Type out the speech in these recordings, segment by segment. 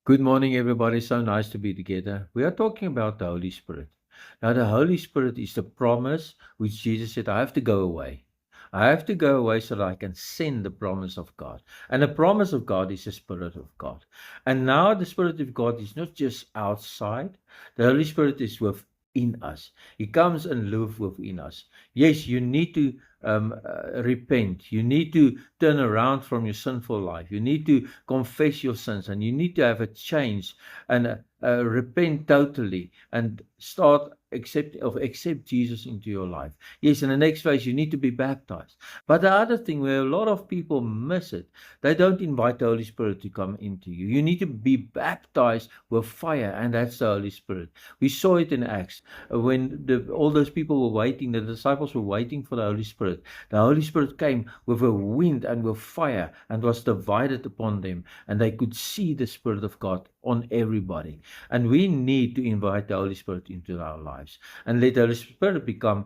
Good morning, everybody. So nice to be together. We are talking about the Holy Spirit. Now, the Holy Spirit is the promise which Jesus said, I have to go away. I have to go away so that I can send the promise of God. And the promise of God is the Spirit of God. And now the Spirit of God is not just outside, the Holy Spirit is within us. He comes and lives within us. Yes, you need to repent. You need to turn around from your sinful life. You need to confess your sins, and you need to have a change and repent totally and start accept Jesus into your life. Yes, in the next phase you need to be baptized. But the other thing where a lot of people miss it, they don't invite the Holy Spirit to come into you. You need to be baptized with fire, and that's the Holy Spirit. We saw it in Acts when all those people were waiting, the disciples were waiting for the Holy Spirit. The Holy Spirit came with a wind and with fire and was divided upon them, and they could see the Spirit of God on everybody. And we need to invite the Holy Spirit into our lives and let the Holy Spirit become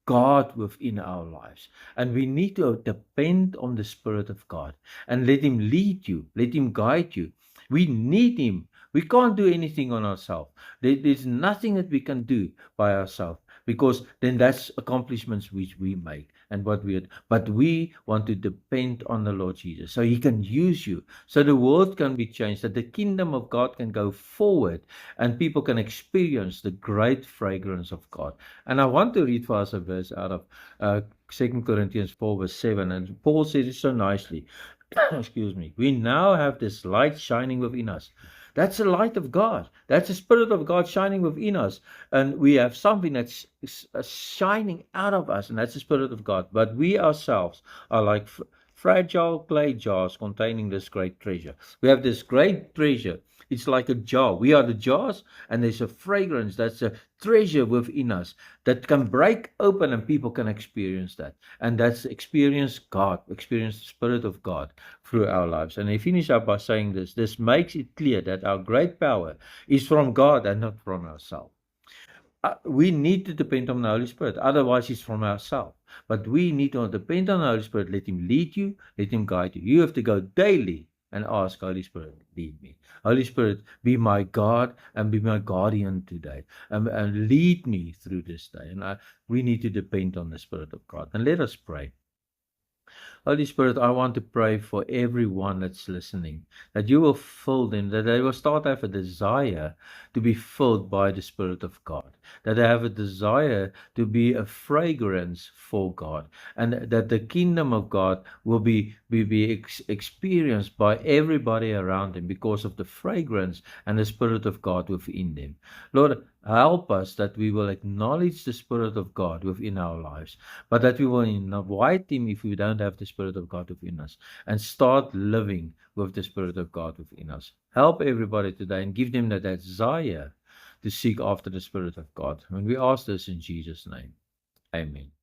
God within our lives. And we need to depend on the Spirit of God and let Him lead you, let Him guide you. We need Him. We can't do anything on ourselves. There's nothing that we can do by ourselves, because then that's accomplishments which we make and what we. But we want to depend on the Lord Jesus, so He can use you, so the world can be changed, that the kingdom of God can go forward, and people can experience the great fragrance of God. And I want to read for us a verse out of 2 Corinthians 4 verse 7, and Paul says it so nicely. Excuse me. We now have this light shining within us. That's the light of God. That's the Spirit of God shining within us. And we have something that's shining out of us, and that's the Spirit of God. But we ourselves are like fragile clay jars containing this great treasure. We have this great treasure. It's like a jar. We are the jars, and there's a fragrance, that's a treasure within us that can break open, and people can experience that. And that's experience God, experience the Spirit of God through our lives. And I finish up by saying this. This makes it clear that our great power is from God and not from ourselves. We need to depend on the Holy Spirit. Otherwise, it's from ourselves. But we need to depend on the Holy Spirit. Let Him lead you. Let Him guide you. You have to go daily and ask, Holy Spirit, lead me. Holy Spirit, be my God and be my guardian today. And lead me through this day. And we need to depend on the Spirit of God. And let us pray. Holy Spirit, I want to pray for everyone that's listening, that you will fill them, that they will start to have a desire to be filled by the Spirit of God, that they have a desire to be a fragrance for God, and that the kingdom of God will be experienced by everybody around them because of the fragrance and the Spirit of God within them. Lord, help us that we will acknowledge the Spirit of God within our lives, but that we will invite Him if we don't have the Spirit of God within us, and start living with the Spirit of God within us. Help everybody today and give them that desire to seek after the Spirit of God. And we ask this in Jesus' name. Amen.